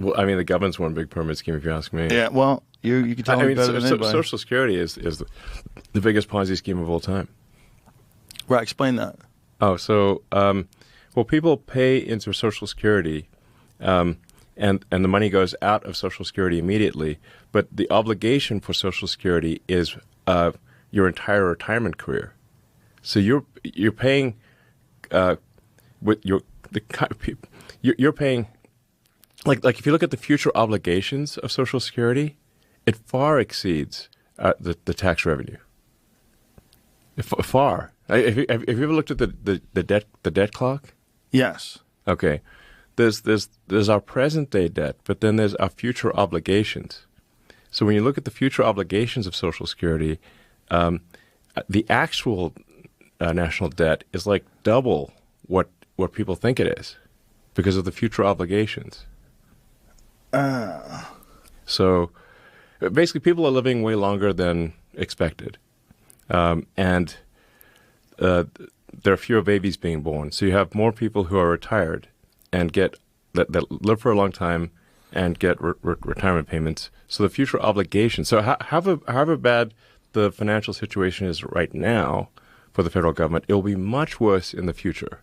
Well, I mean, the government's one big pyramid scheme, if you ask me. Yeah, well, you can tell me better than anybody. Social Security is the biggest Ponzi scheme of all time. Right, explain that. Oh, so, well, people pay into Social Security, and the money goes out of Social Security immediately, but the obligation for Social Security is your entire retirement career. So you're paying with you're paying like if you look at the future obligations of Social Security, it far exceeds the tax revenue. Far. Have you ever looked at the debt clock? Yes. Okay. There's our present day debt, but then there's our future obligations. So when you look at the future obligations of Social Security, the actual national debt is like double what people think it is because of the future obligations. So basically people are living way longer than expected. And there are fewer babies being born. So you have more people who are retired and that live for a long time and get retirement payments. So the future obligations. So however bad the financial situation is right now for the federal government, it will be much worse in the future.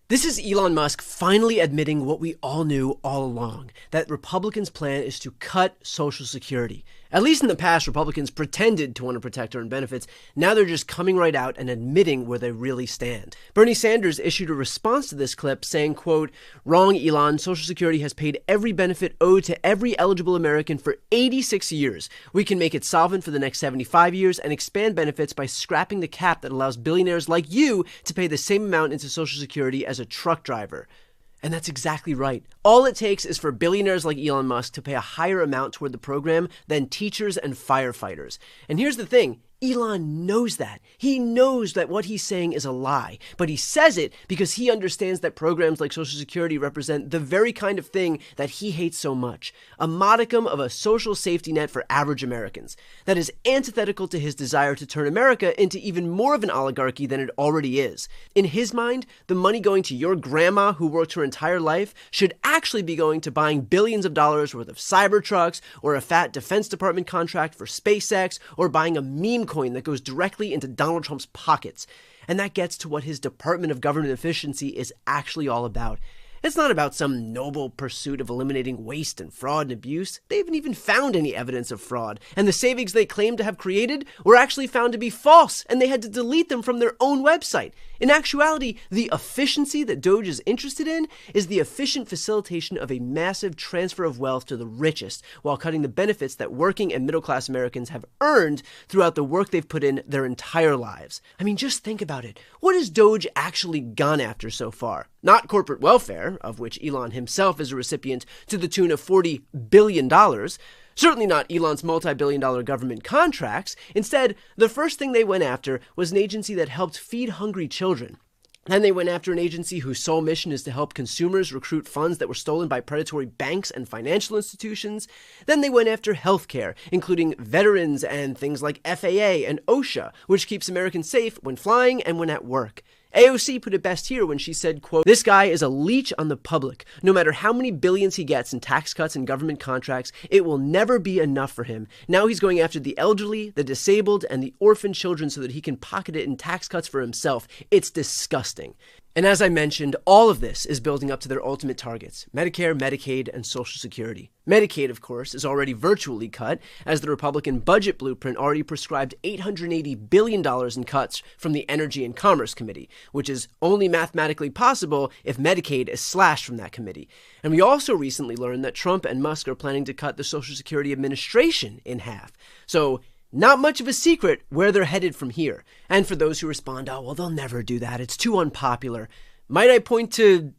This is Elon Musk finally admitting what we all knew all along, that Republicans' plan is to cut Social Security. At least in the past, Republicans pretended to want to protect earned benefits. Now they're just coming right out and admitting where they really stand. Bernie Sanders issued a response to this clip saying, quote, "Wrong, Elon. Social Security has paid every benefit owed to every eligible American for 86 years. We can make it solvent for the next 75 years and expand benefits by scrapping the cap that allows billionaires like you to pay the same amount into Social Security as a truck driver." And that's exactly right. All it takes is for billionaires like Elon Musk to pay a higher amount toward the program than teachers and firefighters. And here's the thing. Elon knows that. He knows that what he's saying is a lie, but he says it because he understands that programs like Social Security represent the very kind of thing that he hates so much, a modicum of a social safety net for average Americans. That is antithetical to his desire to turn America into even more of an oligarchy than it already is. In his mind, the money going to your grandma who worked her entire life should actually be going to buying billions of dollars worth of Cybertrucks or a fat Defense Department contract for SpaceX or buying a meme coin that goes directly into Donald Trump's pockets. And that gets to what his Department of Government Efficiency is actually all about. It's not about some noble pursuit of eliminating waste and fraud and abuse. They haven't even found any evidence of fraud. And the savings they claim to have created were actually found to be false, and they had to delete them from their own website. In actuality, the efficiency that Doge is interested in is the efficient facilitation of a massive transfer of wealth to the richest, while cutting the benefits that working and middle-class Americans have earned throughout the work they've put in their entire lives. I mean, just think about it. What has Doge actually gone after so far? Not corporate welfare, of which Elon himself is a recipient to the tune of $40 billion. Certainly not Elon's multi-billion-dollar government contracts. Instead, the first thing they went after was an agency that helped feed hungry children. Then they went after an agency whose sole mission is to help consumers recruit funds that were stolen by predatory banks and financial institutions. Then they went after healthcare, including veterans and things like FAA and OSHA, which keeps Americans safe when flying and when at work. AOC put it best here when she said, quote, "This guy is a leech on the public. No matter how many billions he gets in tax cuts and government contracts, it will never be enough for him. Now he's going after the elderly, the disabled, and the orphan children so that he can pocket it in tax cuts for himself. It's disgusting." And as I mentioned, all of this is building up to their ultimate targets: Medicare, Medicaid, and Social Security. Medicaid, of course, is already virtually cut, as the Republican budget blueprint already prescribed $880 billion in cuts from the Energy and Commerce Committee, which is only mathematically possible if Medicaid is slashed from that committee. And we also recently learned that Trump and Musk are planning to cut the Social Security Administration in half. So not much of a secret where they're headed from here. And for those who respond, "Oh, well, they'll never do that. It's too unpopular," might I point to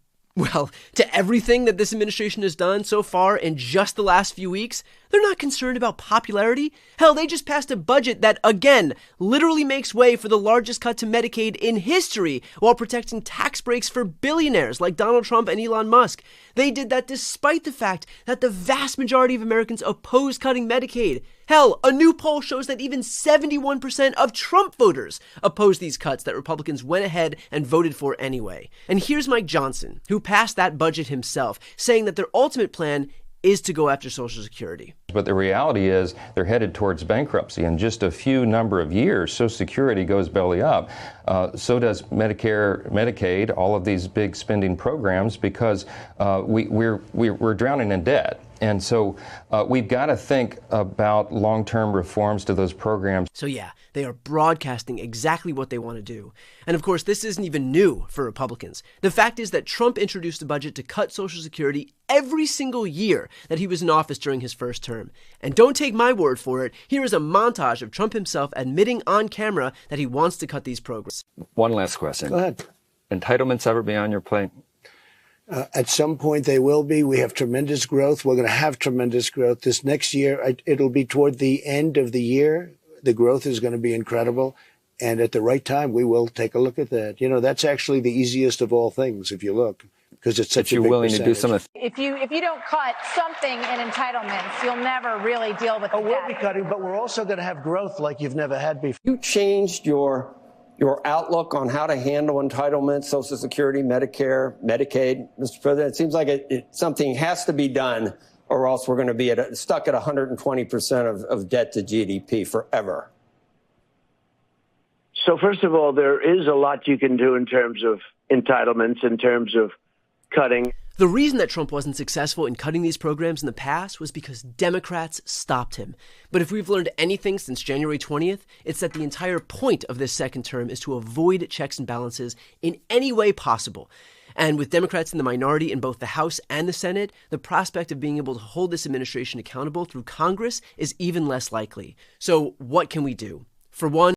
everything that this administration has done so far in just the last few weeks? They're not concerned about popularity. Hell, they just passed a budget that, again, literally makes way for the largest cut to Medicaid in history while protecting tax breaks for billionaires like Donald Trump and Elon Musk. They did that despite the fact that the vast majority of Americans oppose cutting Medicaid. Hell, a new poll shows that even 71% of Trump voters oppose these cuts that Republicans went ahead and voted for anyway. And here's Mike Johnson, who passed that budget himself, saying that their ultimate plan is to go after Social Security. But the reality is they're headed towards bankruptcy. In just a few number of years, Social Security goes belly up. So does Medicare, Medicaid, all of these big spending programs, because we're drowning in debt. And so we've got to think about long-term reforms to those programs. So yeah, they are broadcasting exactly what they want to do. And of course, this isn't even new for Republicans. The fact is that Trump introduced a budget to cut Social Security every single year that he was in office during his first term. And don't take my word for it, here is a montage of Trump himself admitting on camera that he wants to cut these programs. One last question. Go ahead. Entitlements ever be on your plate? At some point they will be. We have tremendous growth. We're going to have tremendous growth. This next year, it'll be toward the end of the year. The growth is going to be incredible. And at the right time, we will take a look at that. You know, that's actually the easiest of all things, if you look, because it's such a big percentage. If you're willing to do some of If you don't cut something in entitlements, you'll never really deal with the debt. We'll be cutting, but we're also going to have growth like you've never had before. You changed your outlook on how to handle entitlements, Social Security, Medicare, Medicaid, Mr. President. It seems like something has to be done, or else we're going to be stuck at 120% of debt to GDP forever. So first of all, there is a lot you can do in terms of entitlements, in terms of cutting. The reason that Trump wasn't successful in cutting these programs in the past was because Democrats stopped him. But if we've learned anything since January 20th, it's that the entire point of this second term is to avoid checks and balances in any way possible. And with Democrats in the minority in both the House and the Senate, the prospect of being able to hold this administration accountable through Congress is even less likely. So what can we do? For one,